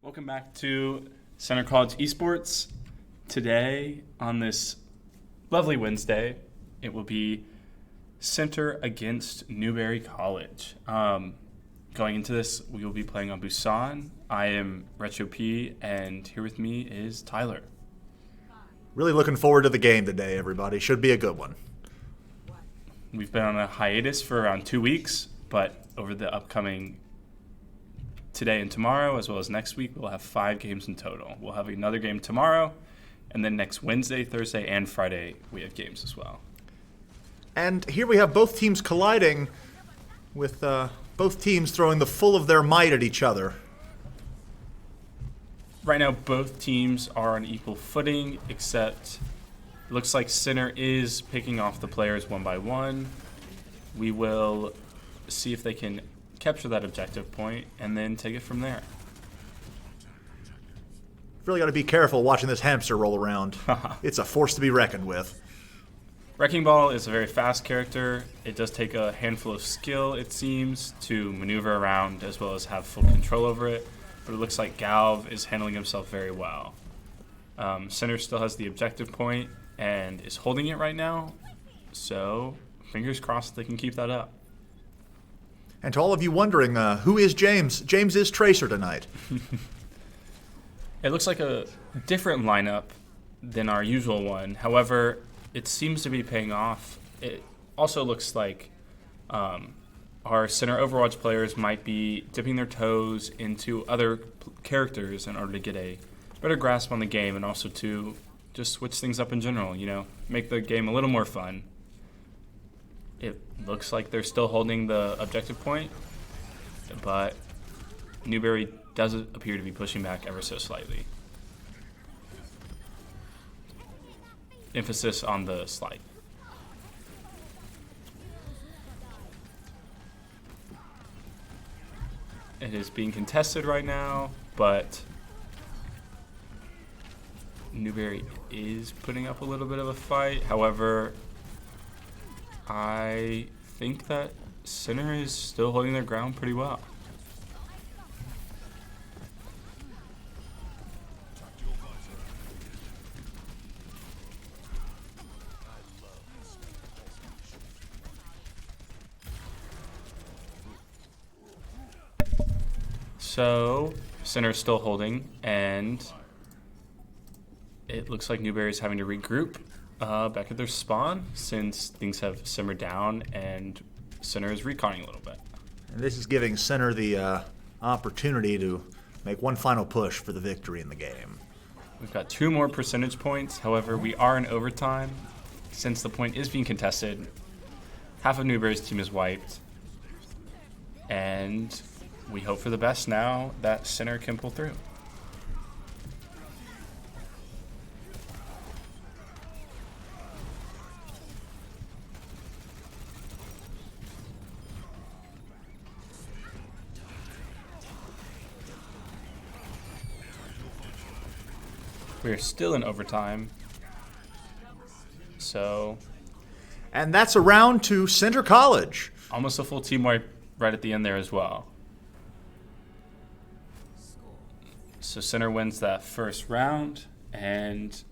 Welcome back to Center College Esports. Today, on this lovely Wednesday, it will be Center against Newberry College. Going into this, we will be playing on Busan. I am Retro P, and here with me is Tyler. Really looking forward to the game today, everybody. Should be a good one. We've been on a hiatus for around 2 weeks, but over the upcoming today and tomorrow, as well as next week, we'll have 5 games in total. We'll have another game tomorrow, and then next Wednesday, Thursday, and Friday, we have games as well. And here we have both teams colliding with both teams throwing the full of their might at each other. Right now, both teams are on equal footing, except it looks like Center is picking off the players one by one. We will see if they can capture that objective point and then take it from there. Really got to be careful watching this hamster roll around. It's a force to be reckoned with. Wrecking Ball is a very fast character. It does take a handful of skill, it seems, to maneuver around as well as have full control over it. But it looks like Galv is handling himself very well. Center still has the objective point and is holding it right now. So fingers crossed they can keep that up. And to all of you wondering, who is James? James is Tracer tonight. It looks like a different lineup than our usual one. However, it seems to be paying off. It also looks like our Center Overwatch players might be dipping their toes into other characters in order to get a better grasp on the game and also to just switch things up in general, make the game a little more fun. It looks like they're still holding the objective point, but Newberry does appear to be pushing back ever so slightly. Emphasis on the slight. It is being contested right now, but Newberry is putting up a little bit of a fight. However, I think that Center is still holding their ground pretty well. So, Center is still holding, and it looks like Newberry is having to regroup back at their spawn since things have simmered down and Center is reconning a little bit. And this is giving Center the opportunity to make one final push for the victory in the game. We've got 2 more percentage points. However, we are in overtime. Since the point is being contested, half of Newberry's team is wiped. And we hope for the best now that Center can pull through. We are still in overtime. So, and that's a round to Center College. Almost a full team wipe right at the end there as well. So Center wins that first round, and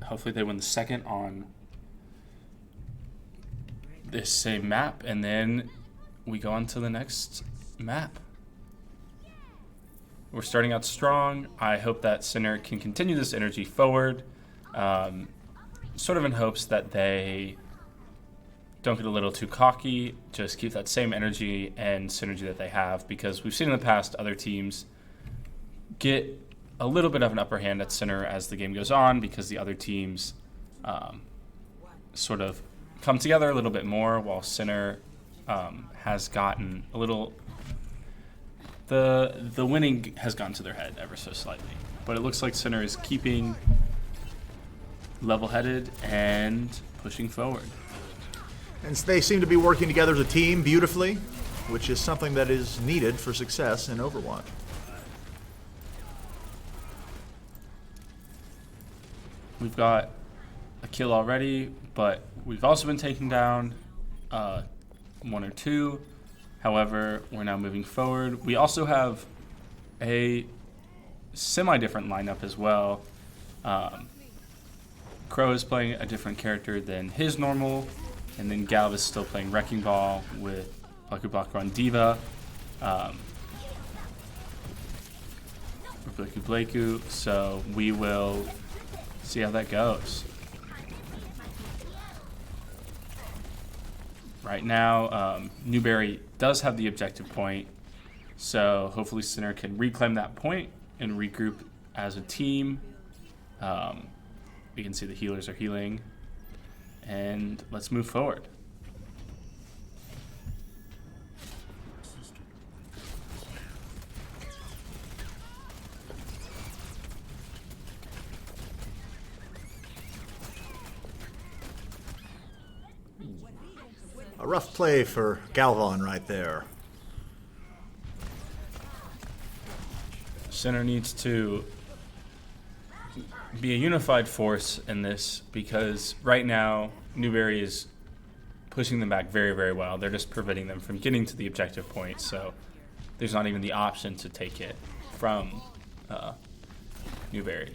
hopefully they win the second on this same map, and then we go on to the next map. We're starting out strong. I hope that Center can continue this energy forward, sort of in hopes that they don't get a little too cocky, just keep that same energy and synergy that they have, because we've seen in the past other teams get a little bit of an upper hand at Center as the game goes on because the other teams sort of come together a little bit more, while Center has gotten a little... The winning has gone to their head ever so slightly. But it looks like Center is keeping level-headed and pushing forward. And they seem to be working together as a team beautifully, which is something that is needed for success in Overwatch. We've got a kill already, but we've also been taking down 1 or 2. However, we're now moving forward. We also have a semi-different lineup as well. Crow is playing a different character than his normal, and then Galv is still playing Wrecking Ball with Blaku Blaku on Diva. Blaku Blaku, so we will see how that goes. Right now, Newberry does have the objective point, so hopefully Sinner can reclaim that point and regroup as a team. We can see the healers are healing, and let's move forward. A rough play for Galvan right there. Sinner needs to be a unified force in this, because right now Newberry is pushing them back very, very well. They're just preventing them from getting to the objective point, so there's not even the option to take it from Newberry.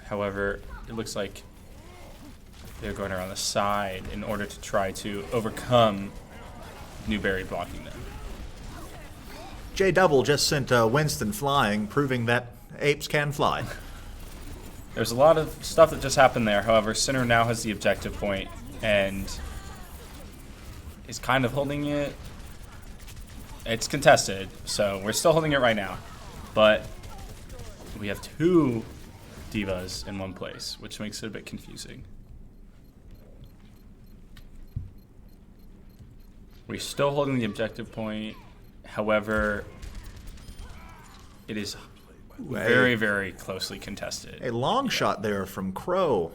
However, it looks like they're going around the side in order to try to overcome Newberry blocking them. J-Double just sent Winston flying, proving that apes can fly. There's a lot of stuff that just happened there. However, Sinner now has the objective point and is kind of holding it. It's contested, so we're still holding it right now. But we have two divas in one place, which makes it a bit confusing. We're still holding the objective point. However, it is very, very closely contested. A long shot there from Crow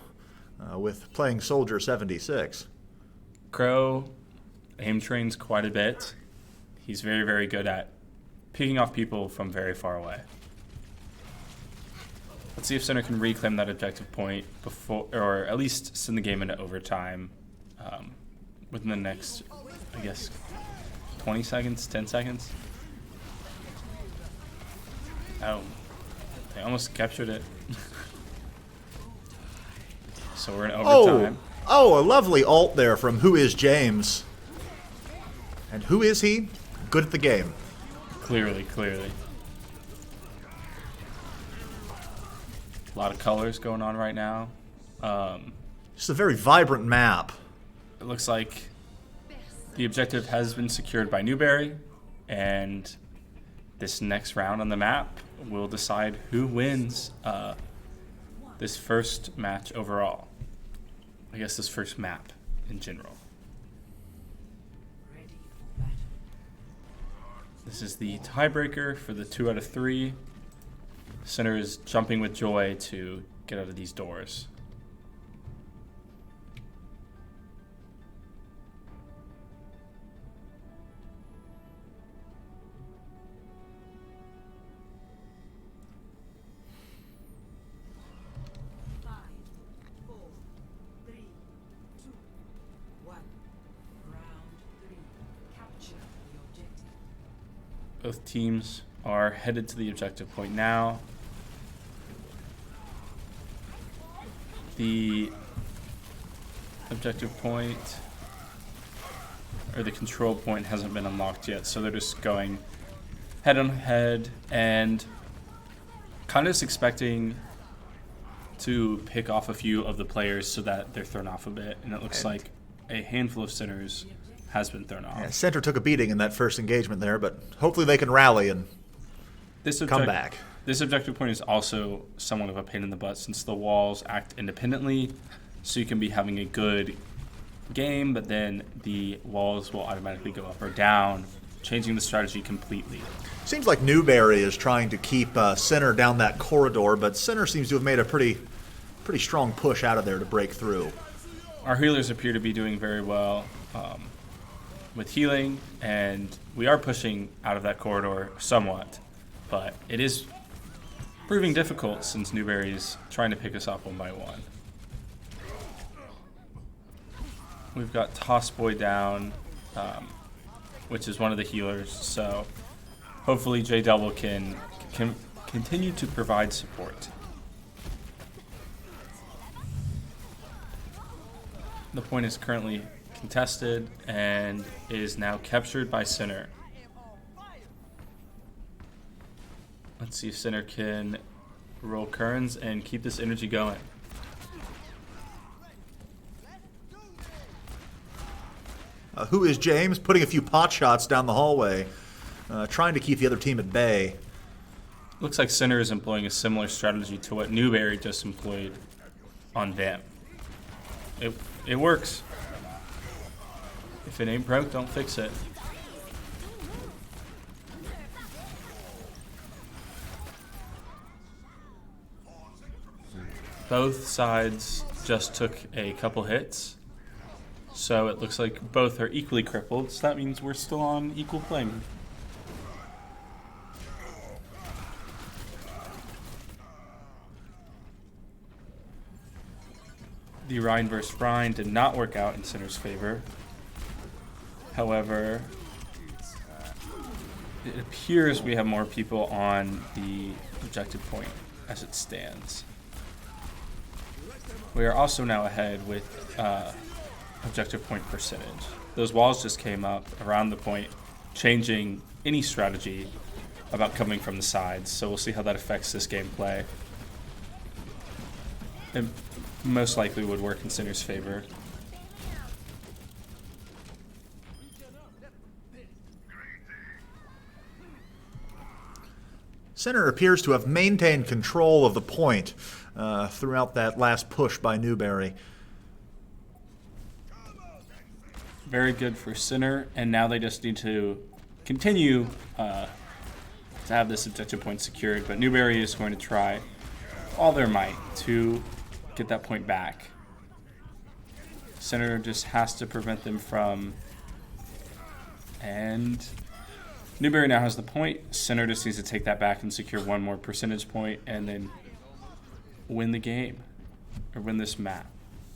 with playing Soldier 76. Crow aim trains quite a bit. He's very, very good at picking off people from very far away. Let's see if Sinner can reclaim that objective point before, or at least send the game into overtime within the next, I guess, 20 seconds, 10 seconds. Oh, they almost captured it. So we're in overtime. Oh, a lovely ult there from Who Is James. And who is he? Good at the game. Clearly. A lot of colors going on right now. Just a very vibrant map. It looks like the objective has been secured by Newberry, and this next round on the map will decide who wins this first match overall. I guess this first map in general. This is the tiebreaker for the 2 out of 3. Sinner is jumping with joy to get out of these doors. Both teams are headed to the objective point now. The objective point, or the control point, hasn't been unlocked yet, so they're just going head on head and kind of just expecting to pick off a few of the players so that they're thrown off a bit, and it looks like a handful of Sinners has been thrown off. Yeah, Center took a beating in that first engagement there, but hopefully they can rally and come back. This objective point is also somewhat of a pain in the butt since the walls act independently, so you can be having a good game, but then the walls will automatically go up or down, changing the strategy completely. Seems like Newberry is trying to keep Center down that corridor, but Center seems to have made a pretty strong push out of there to break through. Our healers appear to be doing very well with healing, and we are pushing out of that corridor somewhat, but it is proving difficult since Newberry's trying to pick us off one by one. We've got Toss Boy down, which is one of the healers, so hopefully J-Double can continue to provide support. The point is currently contested and is now captured by Sinner. Let's see if Sinner can roll Kerns and keep this energy going. Who is James? Putting a few pot shots down the hallway, trying to keep the other team at bay. Looks like Sinner is employing a similar strategy to what Newberry just employed on them. It works. If it ain't broke, don't fix it. Both sides just took a couple hits, so it looks like both are equally crippled, so that means we're still on equal playing. The Rhine versus Rhine did not work out in Sinner's favor. However, it appears we have more people on the objective point as it stands. We are also now ahead with objective point percentage. Those walls just came up around the point, changing any strategy about coming from the sides. So we'll see how that affects this gameplay. It most likely would work in Sinner's favor. Sinner appears to have maintained control of the point throughout that last push by Newberry. Very good for Sinner, and now they just need to continue to have this objective point secured, but Newberry is going to try all their might to get that point back. Sinner just has to prevent them from, and Newberry now has the point. Sinner just needs to take that back and secure one more percentage point and then win the game, or win this map,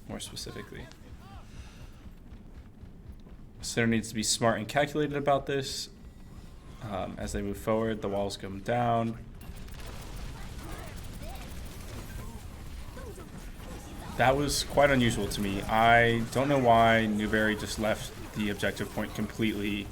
more specifically. Sinner needs to be smart and calculated about this as they move forward. The walls come down. That was quite unusual to me. I don't know why Newberry just left the objective point completely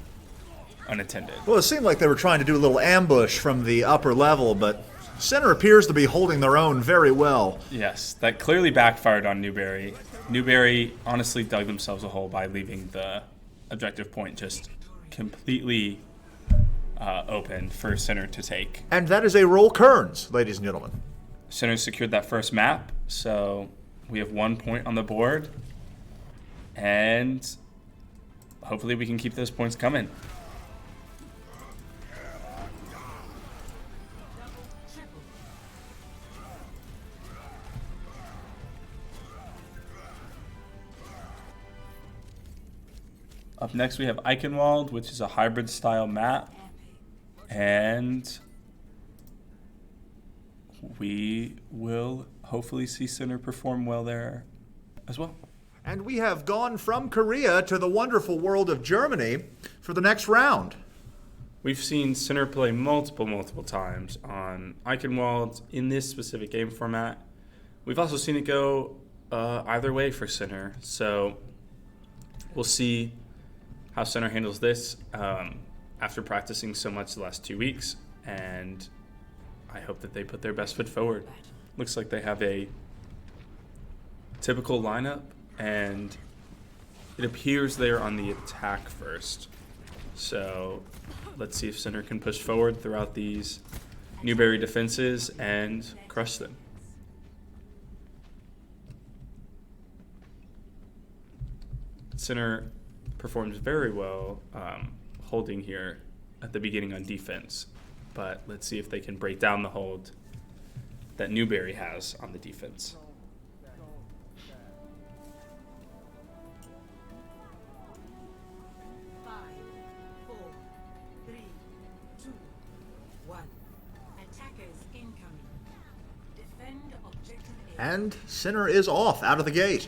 unattended. Well, it seemed like they were trying to do a little ambush from the upper level, but Sinner appears to be holding their own very well. Yes, that clearly backfired on Newberry. Newberry honestly dug themselves a hole by leaving the objective point just completely open for Sinner to take. And that is a roll Kerns, ladies and gentlemen. Sinner secured that first map, so we have 1 point on the board, and hopefully we can keep those points coming. Up next we have Eichenwald, which is a hybrid style map, and we will hopefully see Sinner perform well there as well. And we have gone from Korea to the wonderful world of Germany for the next round. We've seen Sinner play multiple times on Eichenwald in this specific game format. We've also seen it go either way for Sinner, so we'll see how Sinner handles this after practicing so much the last 2 weeks, and I hope that they put their best foot forward. Looks like they have a typical lineup, and it appears they're on the attack first. So let's see if Sinner can push forward throughout these Newberry defenses and crush them. Sinner performs very well holding here at the beginning on defense, but let's see if they can break down the hold that Newberry has on the defense. And Sinner is off out of the gate.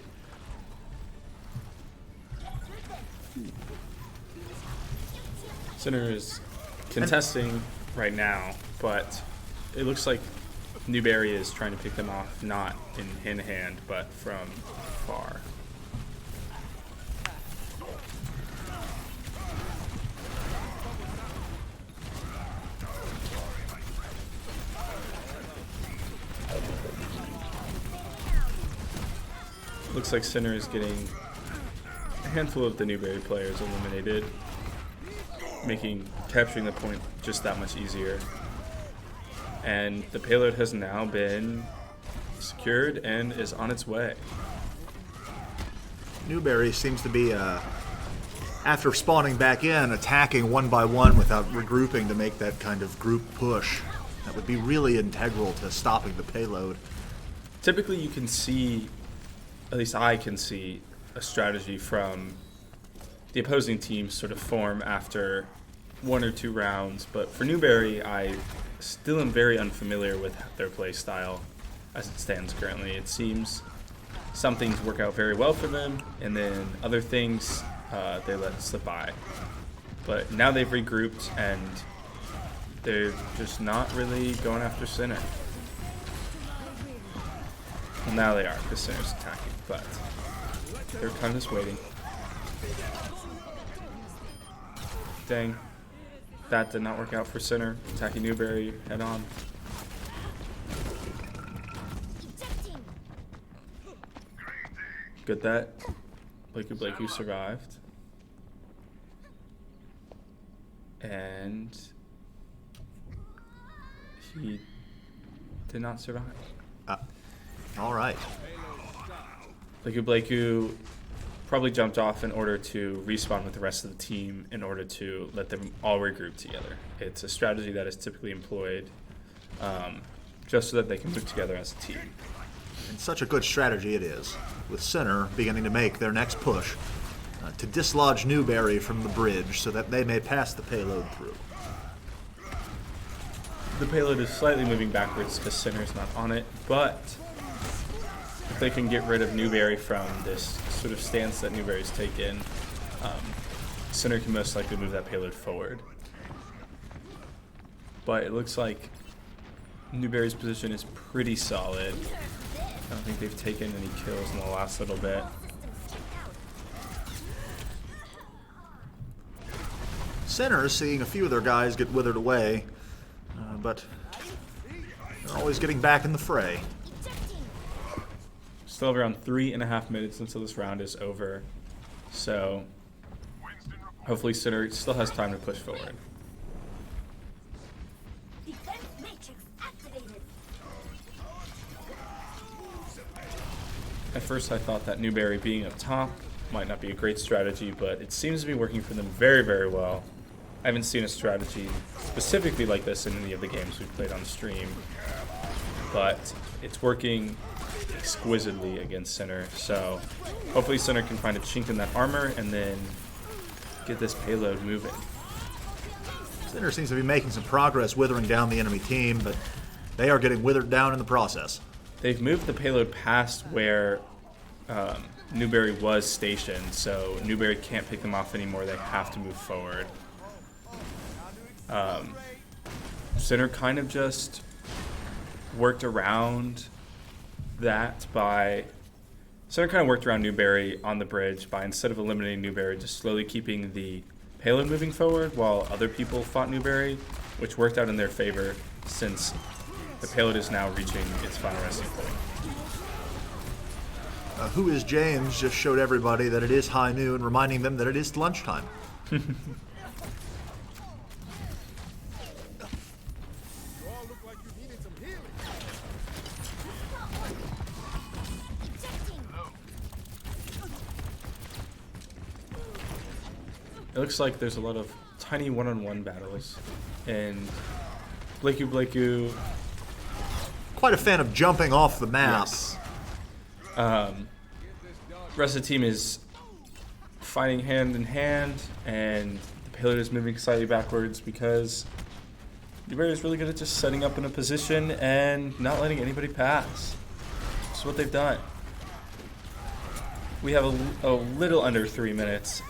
Sinner is contesting right now, but it looks like Newberry is trying to pick them off, not in hand, but from far. Looks like Sinner is getting a handful of the Newberry players eliminated, capturing the point just that much easier. And the payload has now been secured and is on its way. Newberry seems to be, after spawning back in, attacking one by one without regrouping to make that kind of group push. That would be really integral to stopping the payload. Typically you can see, at least I can see, a strategy from the opposing team sort of form after 1 or 2 rounds, but for Newberry, I still am very unfamiliar with their play style as it stands currently. It seems some things work out very well for them, and then other things they let slip by. But now they've regrouped, and they're just not really going after Sinner. Well, now they are, because Sinner's attacking, but they're kind of just waiting. Dang. That did not work out for Sinner. Attacking Newberry head on. Good that Blakey survived. And he did not survive. All right. Blakey probably jumped off in order to respawn with the rest of the team in order to let them all regroup together. It's a strategy that is typically employed just so that they can move together as a team. And such a good strategy it is, with Sinner beginning to make their next push to dislodge Newberry from the bridge so that they may pass the payload through. The payload is slightly moving backwards because Sinner's not on it, but if they can get rid of Newberry from this sort of stance that Newberry's taken, Sinner can most likely move that payload forward. But it looks like Newberry's position is pretty solid. I don't think they've taken any kills in the last little bit. Sinner is seeing a few of their guys get withered away, but they're always getting back in the fray. Still have around 3.5 minutes until this round is over, so hopefully Sinner still has time to push forward. At first I thought that Newberry being up top might not be a great strategy, but it seems to be working for them very, very well. I haven't seen a strategy specifically like this in any of the games we've played on stream, but it's working exquisitely against Sinner, so hopefully Sinner can find a chink in that armor and then get this payload moving. Sinner seems to be making some progress withering down the enemy team, but they are getting withered down in the process. They've moved the payload past where Newberry was stationed, so Newberry can't pick them off anymore. They have to move forward. Sinner kind of just worked around that by... Sinner kind of worked around Newberry on the bridge by, instead of eliminating Newberry, just slowly keeping the payload moving forward while other people fought Newberry, which worked out in their favor since the payload is now reaching its final resting point. Who is James just showed everybody that it is high noon, reminding them that it is lunchtime. It looks like there's a lot of tiny one-on-one battles, and Blakey Quite a fan of jumping off the map. Yes. Rest of the team is fighting hand in hand, and the payload is moving slightly backwards because Newberry is really good at just setting up in a position and not letting anybody pass. That's what they've done. We have a little under 3 minutes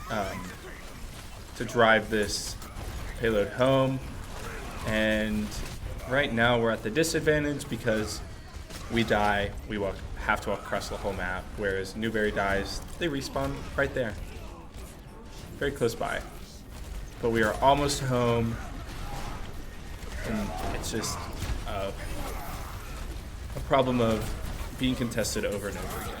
to drive this payload home, and right now we're at the disadvantage because we die, have to walk across the whole map, whereas Newberry dies, they respawn right there. Very close by. But we are almost home, and it's just a problem of being contested over and over again.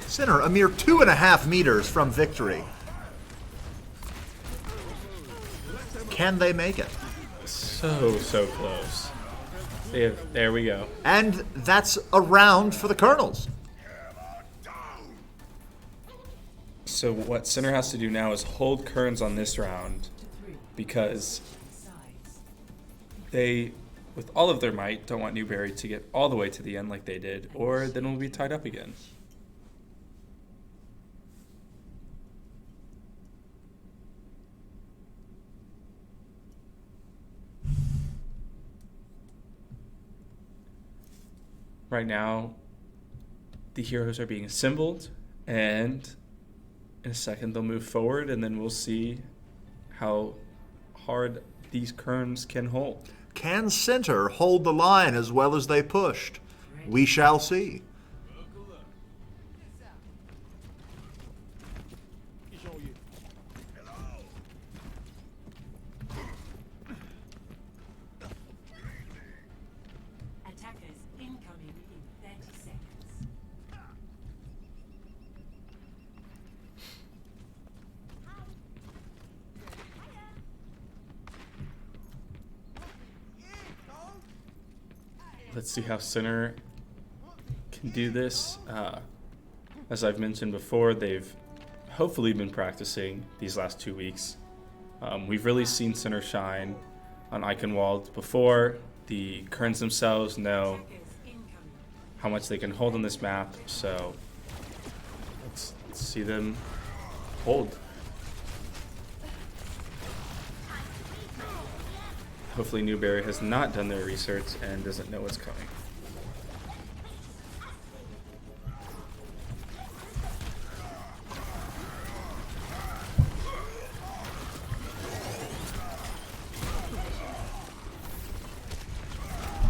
Sinner, a mere 2.5 meters from victory. Can they make it? So close. There we go. And that's a round for the Colonels. So what Sinner has to do now is hold Kerns on this round, because they, with all of their might, don't want Newberry to get all the way to the end like they did, or then we'll be tied up again. Right now, the heroes are being assembled, and in a second they'll move forward, and then we'll see how hard these Kerns can hold. Can Center hold the line as well as they pushed? We shall see. Attackers incoming in 30 seconds. Let's see how Sinner can do this. As I've mentioned before, they've hopefully been practicing these last 2 weeks. We've really seen Sinner shine on Eichenwald before. The Kerns themselves know how much they can hold on this map, so let's see them hold. Hopefully Newberry has not done their research and doesn't know what's coming.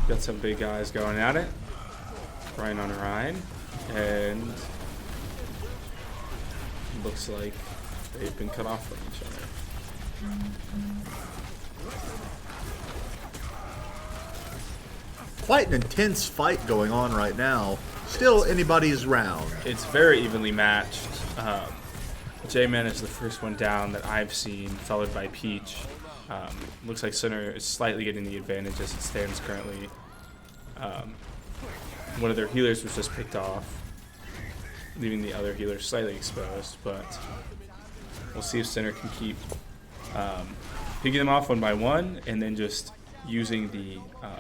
Got some big guys going at it. Ryan on Ryan. And looks like they've been cut off from each other. Quite an intense fight going on right now. Still anybody's round. It's very evenly matched. J-Man is the first one down that I've seen, followed by Peach. Looks like Sinner is slightly getting the advantage as it stands currently. One of their healers was just picked off, leaving the other healer slightly exposed, but we'll see if Sinner can keep picking them off one by one, and then just using the I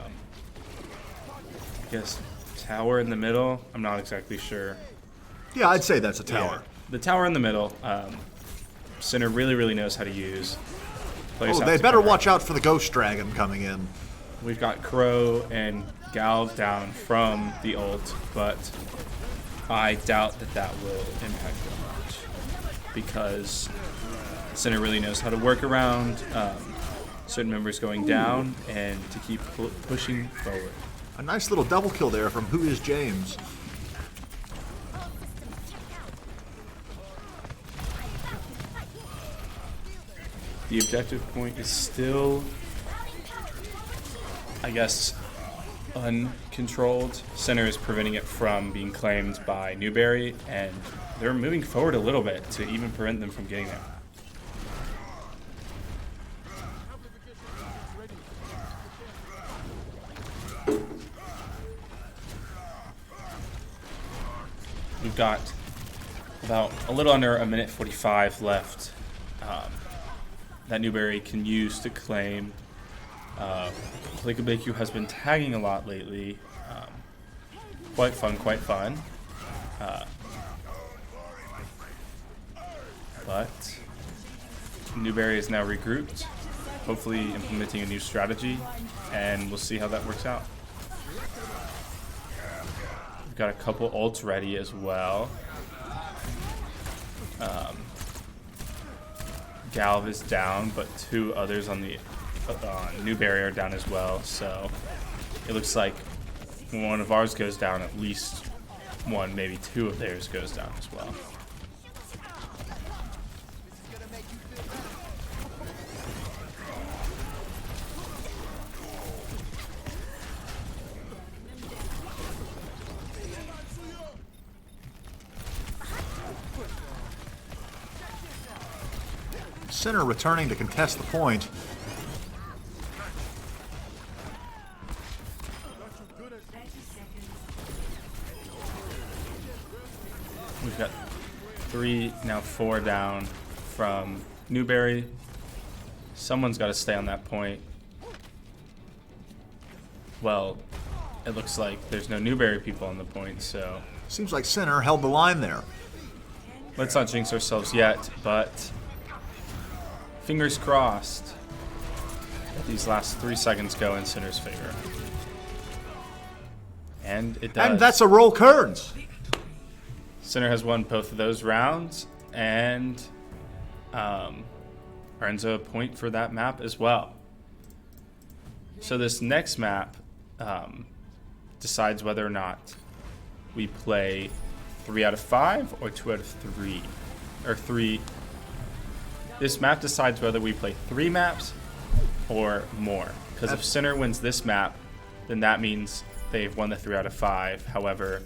guess tower in the middle. I'm not exactly sure. Yeah, I'd say that's a tower. Yeah, the tower in the middle, Sinner really knows how to use. Oh, they better watch out for the Ghost Dragon coming in. We've got Crow and Galv down from the ult, but I doubt that will impact them much, because Sinner really knows how to work around certain members going down and to keep pushing forward. A nice little double kill there from Who Is James. The objective point is still, I guess, uncontrolled. Sinner is preventing it from being claimed by Newberry, and they're moving forward a little bit to even prevent them from getting there. We've got about a little under a minute 45 left that Newberry can use to claim. Galvanijo has been tagging a lot lately. Quite fun. But Newberry is now regrouped, hopefully implementing a new strategy, and we'll see how that works out. We've got a couple ults ready as well. Galv is down, but 2 others on the Newberry are down as well. So it looks like when one of ours goes down, at least 1, maybe 2 of theirs goes down as well. Sinner returning to contest the point. We've got 3, now 4 down from Newberry. Someone's got to stay on that point. Well, it looks like there's no Newberry people on the point, so Seems like Sinner held the line there. let's not jinx ourselves yet, but fingers crossed that these last 3 seconds go in Sinner's favor. And it does. And that's a roll curtains. Sinner has won both of those rounds and earns a point for that map as well. So this next map decides whether or not we play 3 out of 5 or 2 out of 3. Or 3. This map decides whether we play 3 maps or more. Because if Sinner wins this map, then that means they've won the 3 out of 5. However,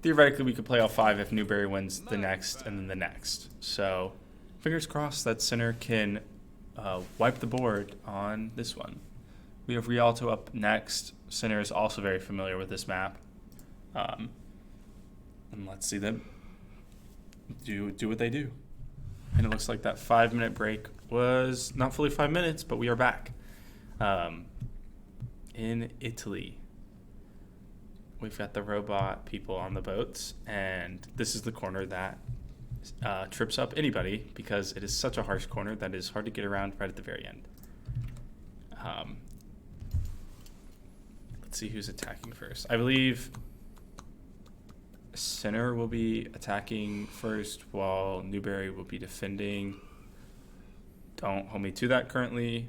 theoretically we could play all 5 if Newberry wins the next and then the next. So fingers crossed that Sinner can wipe the board on this one. We have Rialto up next. Sinner is also very familiar with this map. And let's see them do what they do. And it looks like that 5-minute break was not fully 5 minutes, but we are back. In Italy, we've got the robot people on the boats, and this is the corner that trips up anybody because it is such a harsh corner that it is hard to get around right at the very end. Let's see who's attacking first. I believe Sinner will be attacking first while Newberry will be defending. Don't hold me to that currently,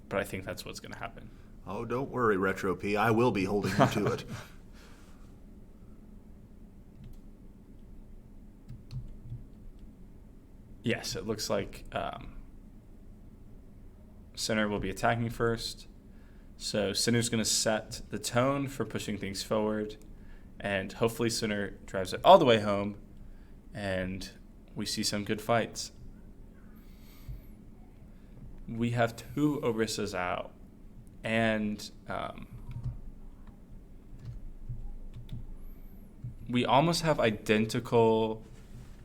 but I think that's what's going to happen. Oh, don't worry, Retro P. I will be holding you to it. Yes, it looks like Sinner will be attacking first. So Sinner's going to set the tone for pushing things forward. And hopefully Sinner drives it all the way home. And we see some good fights. We have 2 Orissas out. And we almost have identical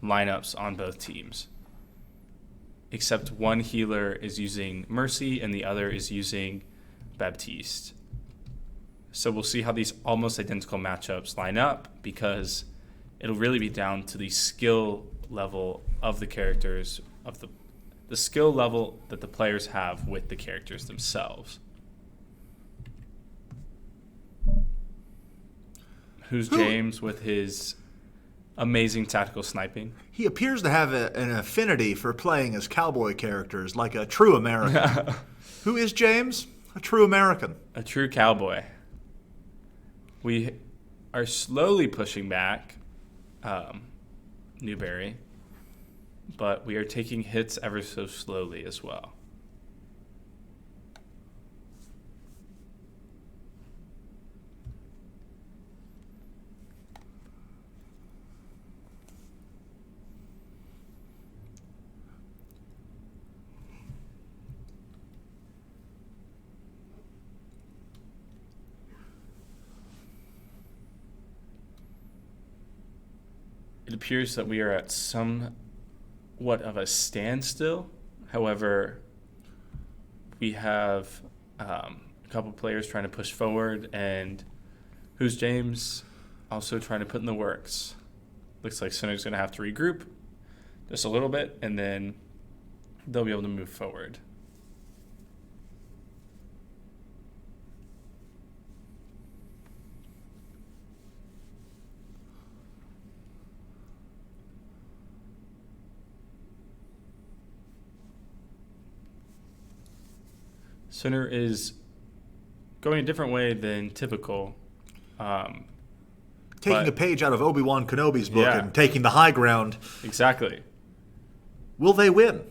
lineups on both teams. Except one healer is using Mercy and the other is using Baptiste. So we'll see how these almost identical matchups line up because it'll really be down to the skill level of the characters, of the skill level that the players have with the characters themselves. Who's James with his amazing tactical sniping? He appears to have an affinity for playing as cowboy characters, like a true American. Who is James? A true American. A true cowboy. We are slowly pushing back Newberry, but we are taking hits ever so slowly as well. It appears that we are at somewhat of a standstill. However, we have a couple players trying to push forward, and Who's James also trying to put in the works. Looks like Sinner's going to have to regroup just a little bit, and then they'll be able to move forward. Center is going a different way than typical. Taking But- a page out of Obi-Wan Kenobi's book Yeah. and taking the high ground. Exactly. Will they win?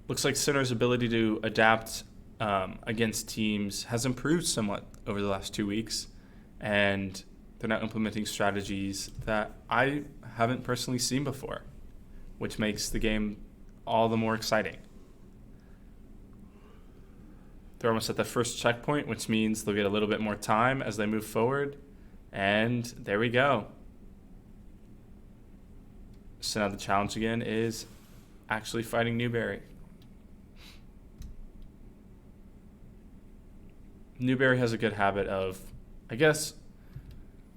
Looks like Center's ability to adapt against teams has improved somewhat over the last 2 weeks, and they're now implementing strategies that I haven't personally seen before, which makes the game all the more exciting. They're almost at the first checkpoint, which means they'll get a little bit more time as they move forward, and there we go. So now the challenge again is actually fighting Newberry. Newberry has a good habit of, I guess,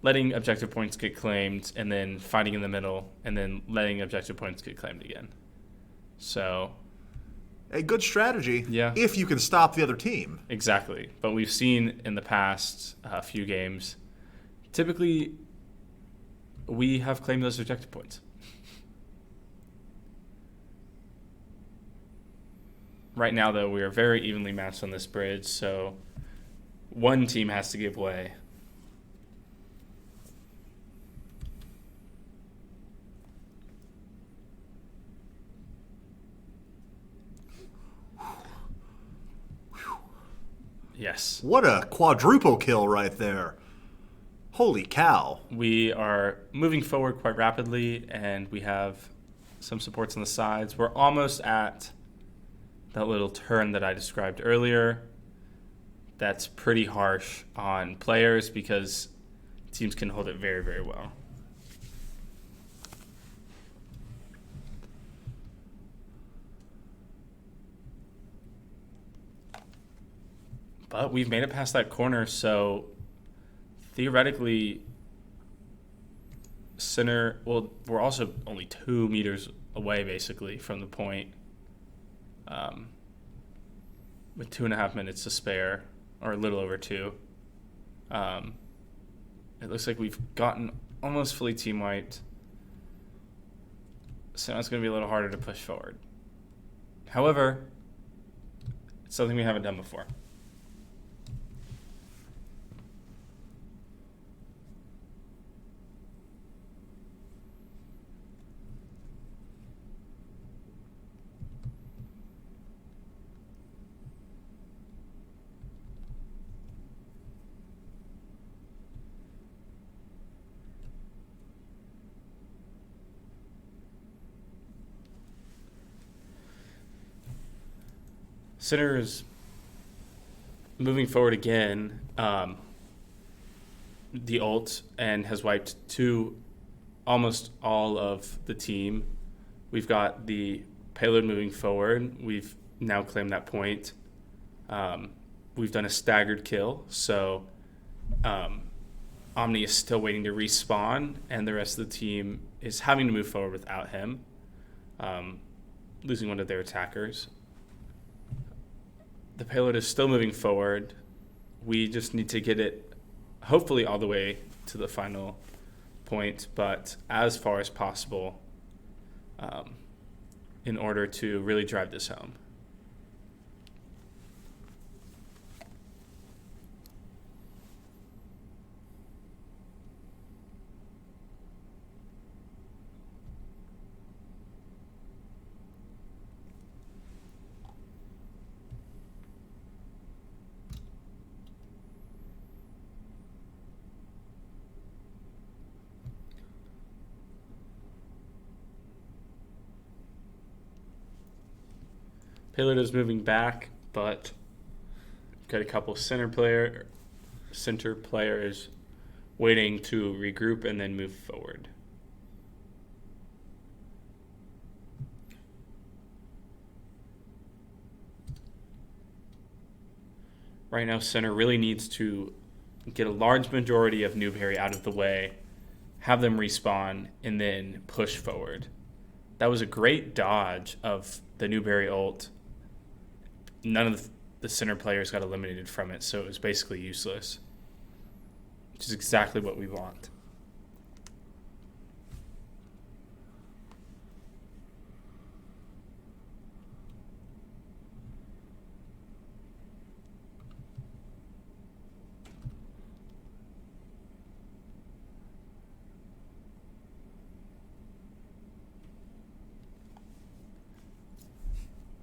letting objective points get claimed and then fighting in the middle and then letting objective points get claimed again. So, A good strategy Yeah. if you can stop the other team. exactly. But we've seen in the past few games, typically we have claimed those objective points. Right now, though, we are very evenly matched on this bridge, so one team has to give way. Yes. What a quadruple kill right there. Holy cow. We are moving forward quite rapidly, and we have some supports on the sides. We're almost at that little turn that I described earlier. That's pretty harsh on players because teams can hold it very, very well. But we've made it past that corner, so theoretically, Center, well, we're also only 2 meters away, basically, from the point, with 2.5 minutes to spare, or a little over 2. It looks like we've gotten almost fully team wiped, so now it's going to be a little harder to push forward. However, it's something we haven't done before. Center is moving forward again, the ult, and has wiped almost all of the team. We've got the payload moving forward. We've now claimed that point. We've done a staggered kill, so Omni is still waiting to respawn, and the rest of the team is having to move forward without him, losing one of their attackers. The payload is still moving forward. We just need to get it hopefully all the way to the final point, but as far as possible in order to really drive this home. Payload is moving back, but got a couple center players waiting to regroup and then move forward. Right now, center really needs to get a large majority of Newberry out of the way, have them respawn, and then push forward. That was a great dodge of the Newberry ult. None of the center players got eliminated from it, so it was basically useless, which is exactly what we want.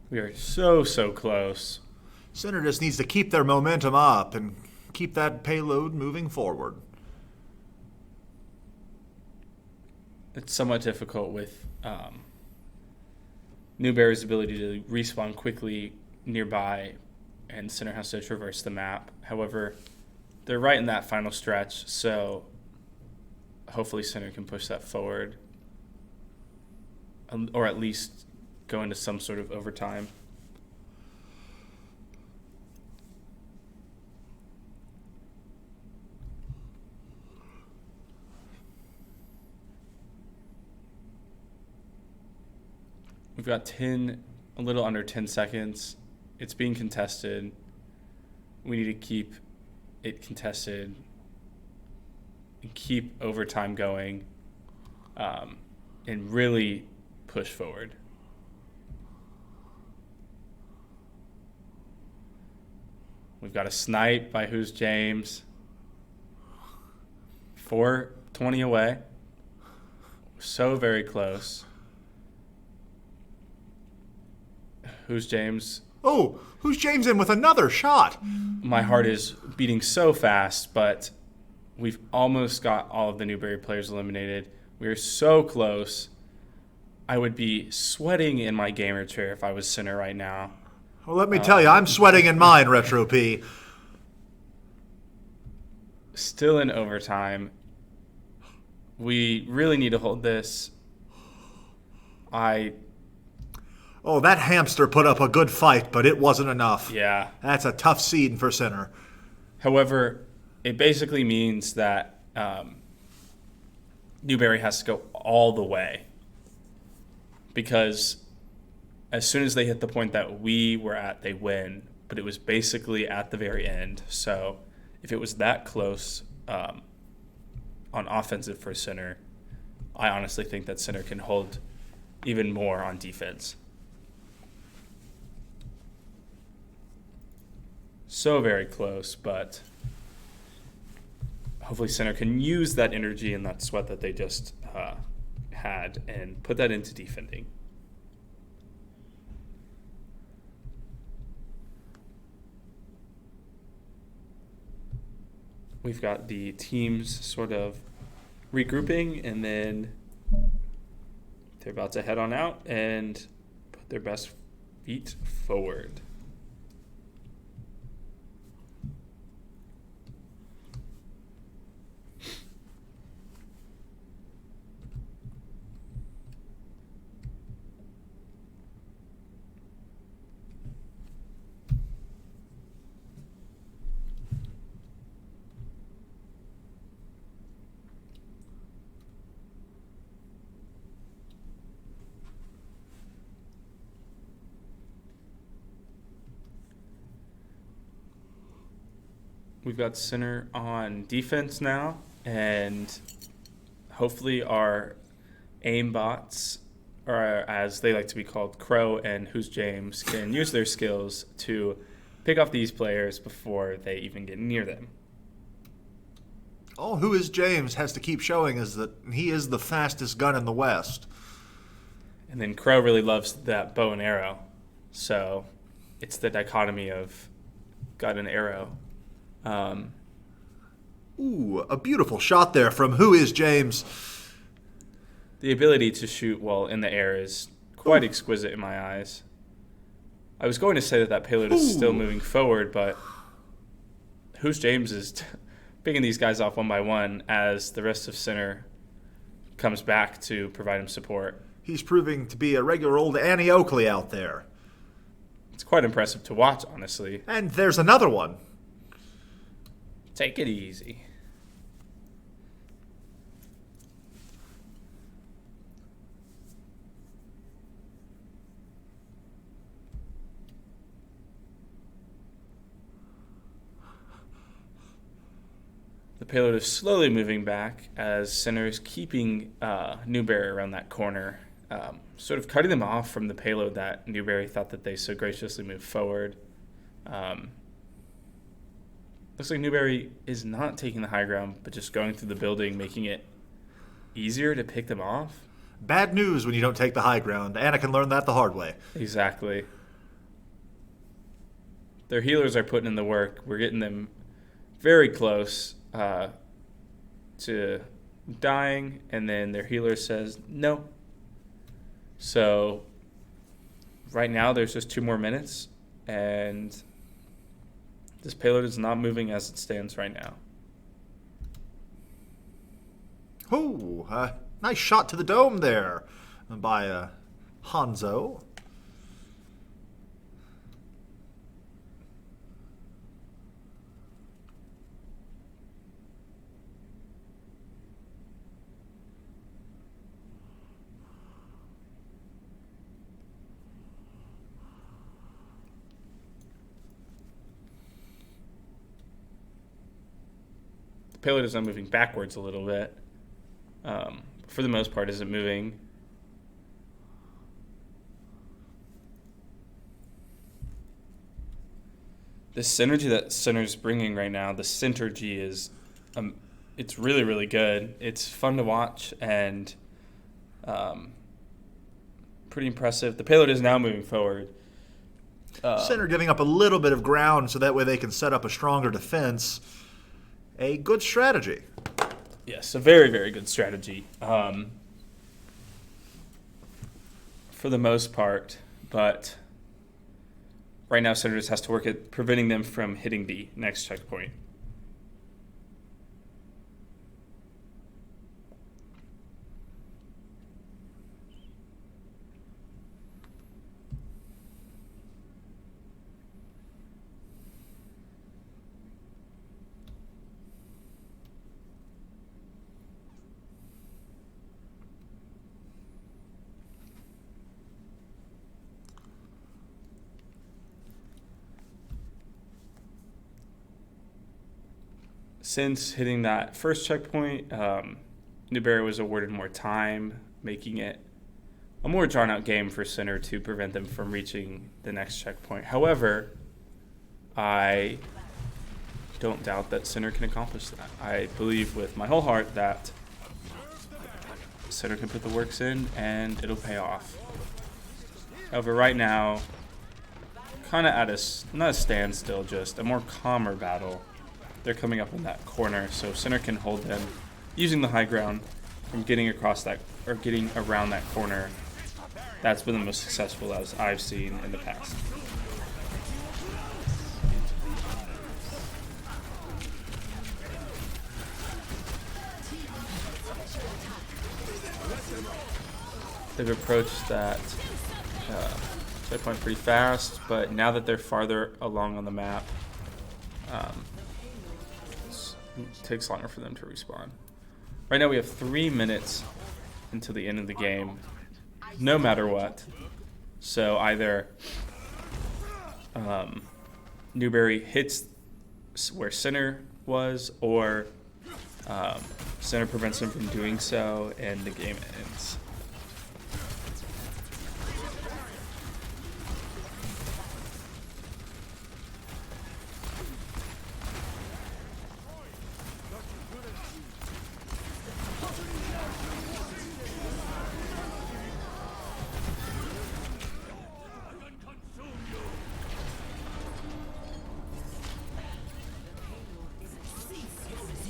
We are so close. Center just needs to keep their momentum up and keep that payload moving forward. It's somewhat difficult with Newberry's ability to respawn quickly nearby, and Center has to traverse the map. However, they're right in that final stretch, so hopefully Center can push that forward, or at least go into some sort of overtime. We've got a little under 10 seconds. It's being contested. We need to keep it contested and keep overtime going, and really push forward. We've got a snipe by Who's James. 4:20 away. So very close. Who's James? Oh, Who's James in with another shot? My heart is beating so fast, but we've almost got all of the Newberry players eliminated. We are so close. I would be sweating in my gamer chair if I was Center right now. Well, let me tell you, I'm sweating in mine, Retro P. Still in overtime. We really need to hold this. Oh, that hamster put up a good fight, but it wasn't enough. Yeah. That's a tough scene for Center. However, it basically means that Newberry has to go all the way, because as soon as they hit the point that we were at, they win. But it was basically at the very end. So if it was that close on offensive for Center, I honestly think that Center can hold even more on defense. So very close, but hopefully Center can use that energy and that sweat that they just had and put that into defending. We've got the teams sort of regrouping, and then they're about to head on out and put their best feet forward. We've got Center on defense now, and hopefully our aim bots, or as they like to be called, Crow and Who's James, can use their skills to pick off these players before they even get near them. All Who is James has to keep showing is that he is the fastest gun in the West. And then Crow really loves that bow and arrow, so it's the dichotomy of gun and arrow. Ooh, a beautiful shot there from Who is James. The ability to shoot while in the air is quite exquisite in my eyes. I was going to say that payload is still moving forward, but Who's James is picking these guys off one by one as the rest of Center comes back to provide him support. He's proving to be a regular old Annie Oakley out there. It's quite impressive to watch, honestly. And there's another one. Take it easy. The payload is slowly moving back as Center is keeping Newberry around that corner, sort of cutting them off from the payload that Newberry thought that they so graciously moved forward. Looks like Newberry is not taking the high ground, but just going through the building, making it easier to pick them off. Bad news when you don't take the high ground. Anakin learned that the hard way. Exactly. Their healers are putting in the work. We're getting them very close to dying, and then their healer says no. So right now there's just 2 more minutes, and this payload is not moving as it stands right now. Oh, nice shot to the dome there by Hanzo. The payload is now moving backwards a little bit. For the most part, isn't moving. The synergy that Center's bringing right now, the Synergy is, it's really, really good. It's fun to watch and pretty impressive. The payload is now moving forward. Center giving up a little bit of ground so that way they can set up a stronger defense. A good strategy. Yes, a very, very good strategy for the most part, but right now Center just has to work at preventing them from hitting the next checkpoint. Since hitting that first checkpoint, Newberry was awarded more time, making it a more drawn-out game for Center to prevent them from reaching the next checkpoint. However, I don't doubt that Center can accomplish that. I believe with my whole heart that Center can put the works in and it'll pay off. However, right now, kind of at not a standstill, just a more calmer battle. They're coming up in that corner, so Center can hold them using the high ground from getting across that or getting around that corner. That's been the most successful as I've seen in the past. They've approached that checkpoint pretty fast, but now that they're farther along on the map, it takes longer for them to respawn. Right now we have 3 minutes until the end of the game, no matter what. So either Newberry hits where Center was, or Center prevents him from doing so, and the game ends.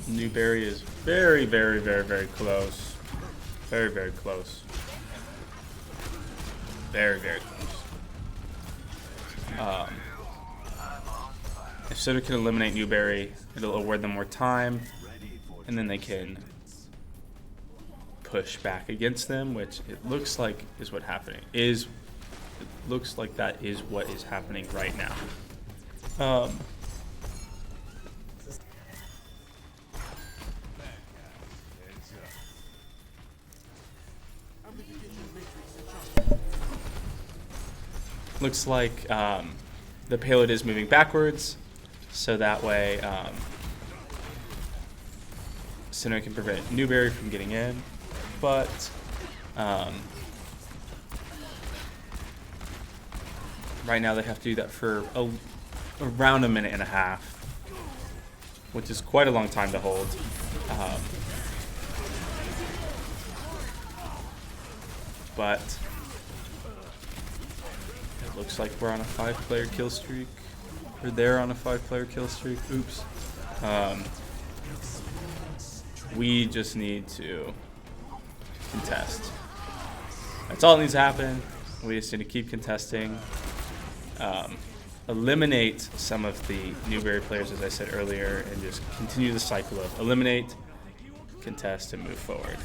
Newberry is very, very, very, very close. Very, very close. Very, very close. If Center can eliminate Newberry, it'll award them more time, and then they can push back against them, which it looks like is what happening. It looks like that is what is happening right now. Looks like the payload is moving backwards, so that way Center can prevent Newberry from getting in, but right now they have to do that for around 1.5 minutes, which is quite a long time to hold. But it looks like we're on a 5-player kill streak. Or they're on a 5-player kill streak. Oops. We just need to contest. That's all that needs to happen. We just need to keep contesting. Eliminate some of the Newberry players, as I said earlier, and just continue the cycle of eliminate, contest, and move forward.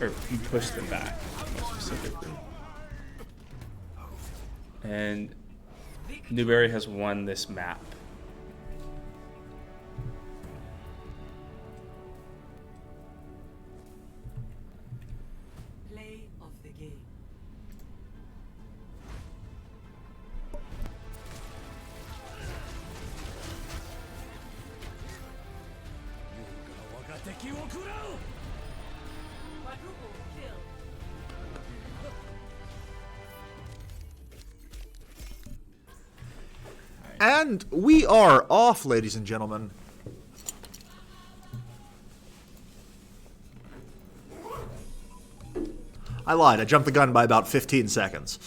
Or push them back, more specifically. And Newberry has won this map. Play of the game. Quadruple kill. And we are off, ladies and gentlemen. I lied. I jumped the gun by about 15 seconds.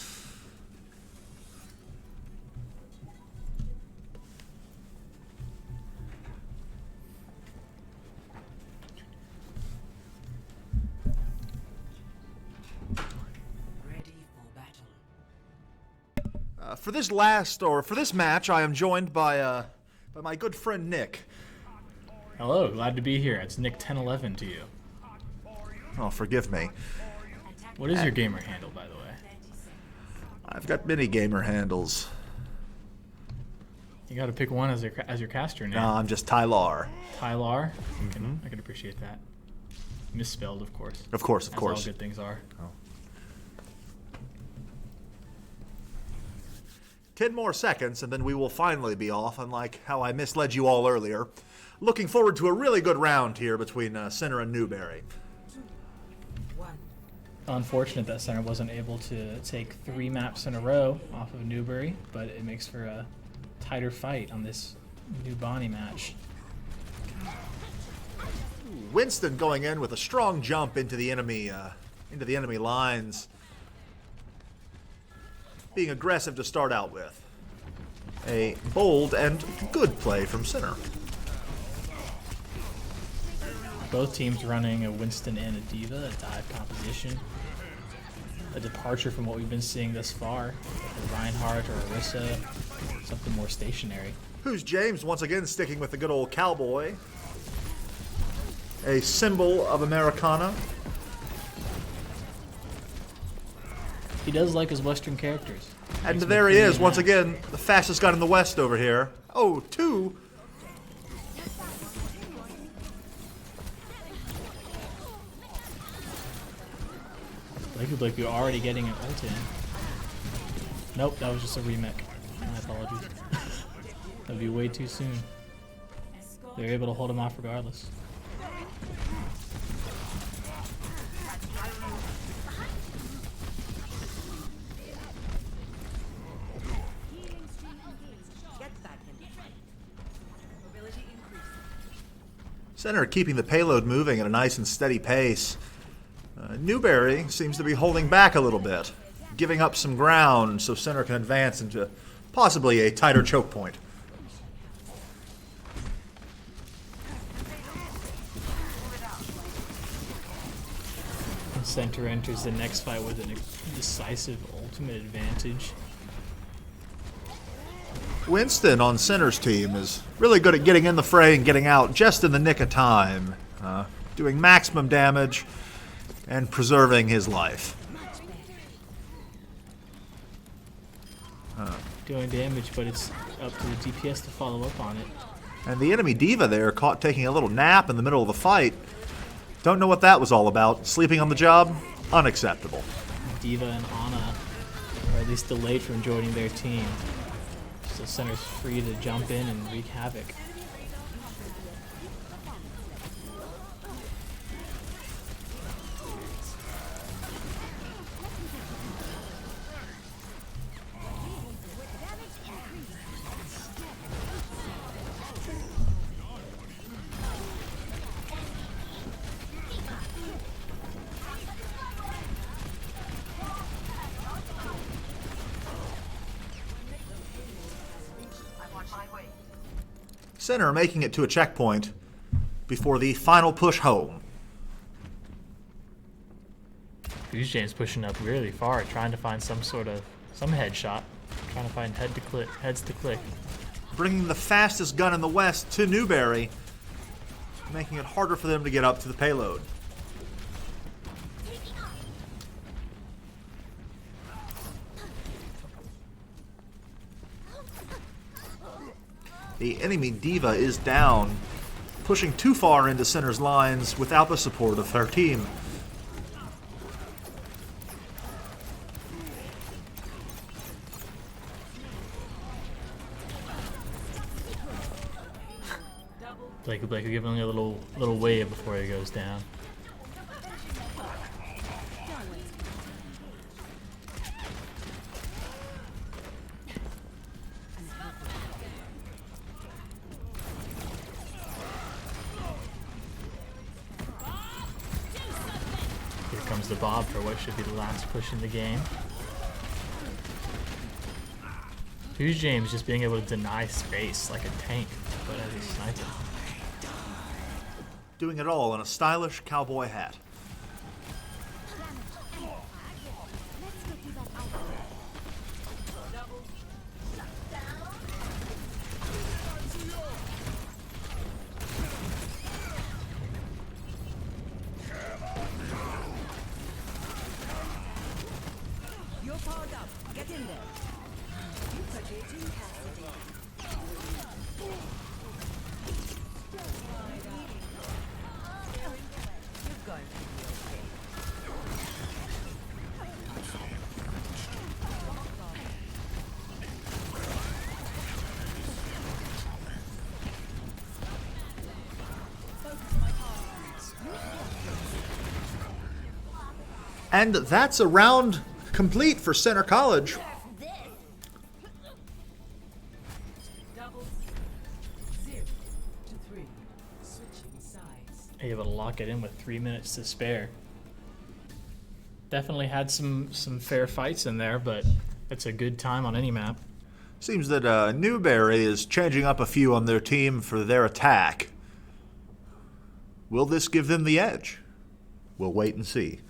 Ready for battle. For this match, I am joined by my good friend Nick. Hello, glad to be here. It's Nick1011 to you. Oh, forgive me. What is your gamer handle, by the way? I've got many gamer handles. You got to pick one as your caster name. No, I'm just Tylar. Tylar. I can appreciate that. Misspelled, of course. Of course, As of course. all good things are. 10 more seconds, and then we will finally be off, unlike how I misled you all earlier. Looking forward to a really good round here between Center and Newberry. Unfortunate that Center wasn't able to take 3 maps in a row off of Newberry, but it makes for a tighter fight on this new Bonnie match. Winston going in with a strong jump into the enemy lines. Being aggressive to start out with. A bold and good play from Center. Both teams running a Winston and a Diva, a dive composition. A departure from what we've been seeing thus far. Like a Reinhardt or Orisa, something more stationary. Who's James once again sticking with the good old cowboy. A symbol of Americana. He does like his Western characters. And Makes me there he pretty is, once mad. again, the fastest gun in the West over here. Oh, 2. Like you're already getting an ult in. Nope, that was just a remake. My apologies. That'd be way too soon. They're able to hold him off regardless. Center keeping the payload moving at a nice and steady pace. Newberry seems to be holding back a little bit, giving up some ground so Center can advance into possibly a tighter choke point. Center enters the next fight with a decisive ultimate advantage. Winston on Center's team is really good at getting in the fray and getting out just in the nick of time, doing maximum damage and preserving his life. Doing damage, but it's up to the DPS to follow up on it. And the enemy Diva there caught taking a little nap in the middle of the fight. Don't know what that was all about. Sleeping on the job? Unacceptable. Diva and Ana are at least delayed from joining their team. So Center's free to jump in and wreak havoc. Center making it to a checkpoint before the final push home. Fuse James pushing up really far, trying to find some headshot, trying to find heads to click. Bringing the fastest gun in the West to Newberry, making it harder for them to get up to the payload. The enemy Diva is down, pushing too far into Center's lines without the support of her team. Blake will give him a little wave before he goes down. Here comes the Bob for what should be the last push in the game. Fuse James just being able to deny space like a tank, but as he's sniping. Doing it all in a stylish cowboy hat. You're powered up. Get in there. You purchasing capacity. You're going to be okay. And that's a round complete for Center College. Double 0 to 3. Switching sides. Able to lock it in with 3 minutes to spare. Definitely had some fair fights in there, but it's a good time on any map. Seems that Newberry is changing up a few on their team for their attack. Will this give them the edge? We'll wait and see.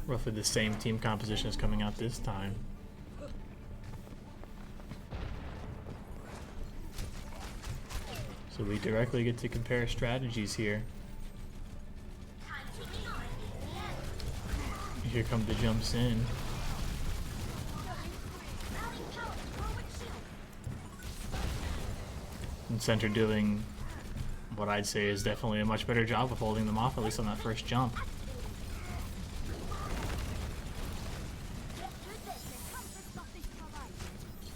Roughly the same team composition is coming out this time. So we directly get to compare strategies here. Here come the jumps in. And Center doing what I'd say is definitely a much better job of holding them off, at least on that first jump.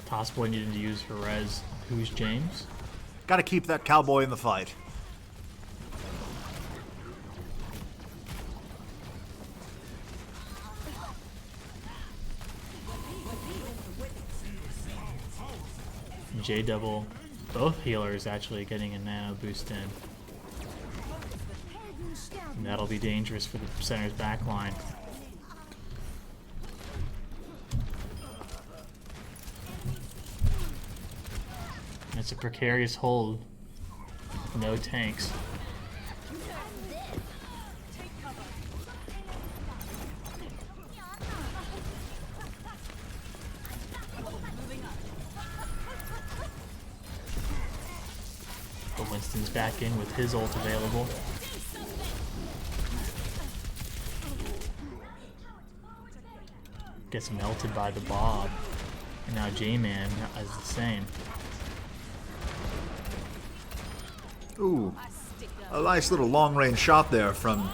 Tossboy needed to use for res. Who's James? Gotta keep that cowboy in the fight. J double, both healers actually getting a nano boost in. And that'll be dangerous for the Center's backline. It's a precarious hold. No tanks. But Winston's back in with his ult available. Gets melted by the Bob. And now J-Man is the same. Ooh, a nice little long-range shot there from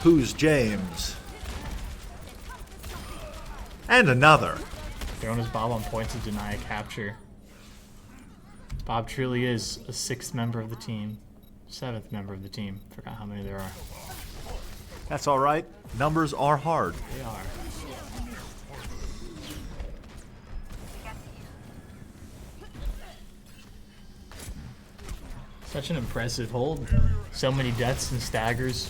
Who's James. And another. Throwing his Bob on points to deny a capture. Bob truly is a 6th member of the team. 7th member of the team. Forgot how many there are. That's all right. Numbers are hard. They are. Such an impressive hold. So many deaths and staggers.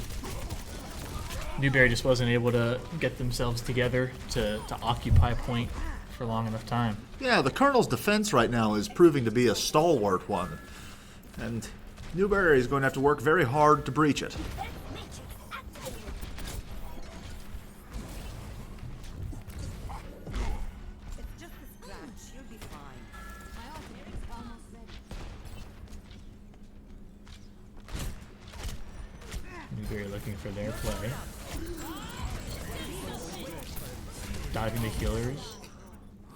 Newberry just wasn't able to get themselves together to occupy point for long enough time. Yeah, the Colonel's defense right now is proving to be a stalwart one. And Newberry is going to have to work very hard to breach it. It's just a scratch. You'll be fine. My ultimate is almost ready. Newberry looking for their play. Diving the healers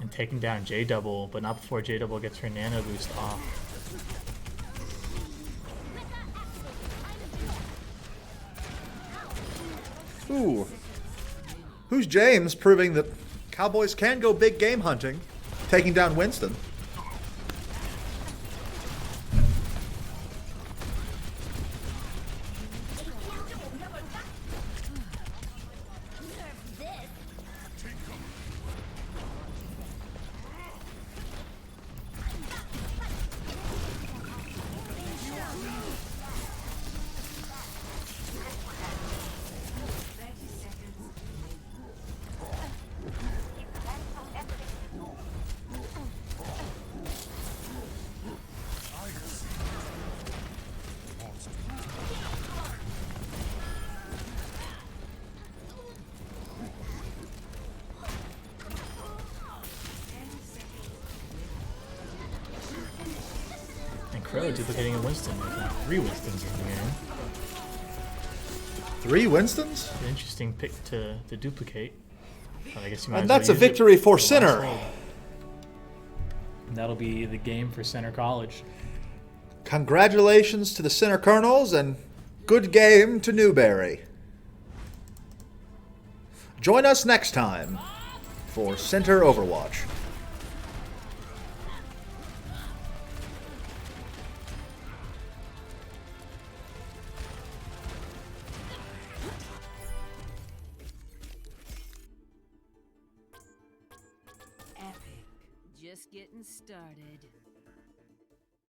and taking down J-Double, but not before J-Double gets her nano boost off. Ooh. Who's James proving that Cowboys can go big game hunting, taking down Winston? Crow duplicating a Winston. There's 3 Winstons in the game. 3 Winstons? An interesting pick to duplicate. But I guess you might And as well that's a use it victory for the last Sinner. hold. And that'll be the game for Center College. Congratulations to the Center Colonels and good game to Newberry. Join us next time for Center Overwatch. Epic. Just getting started.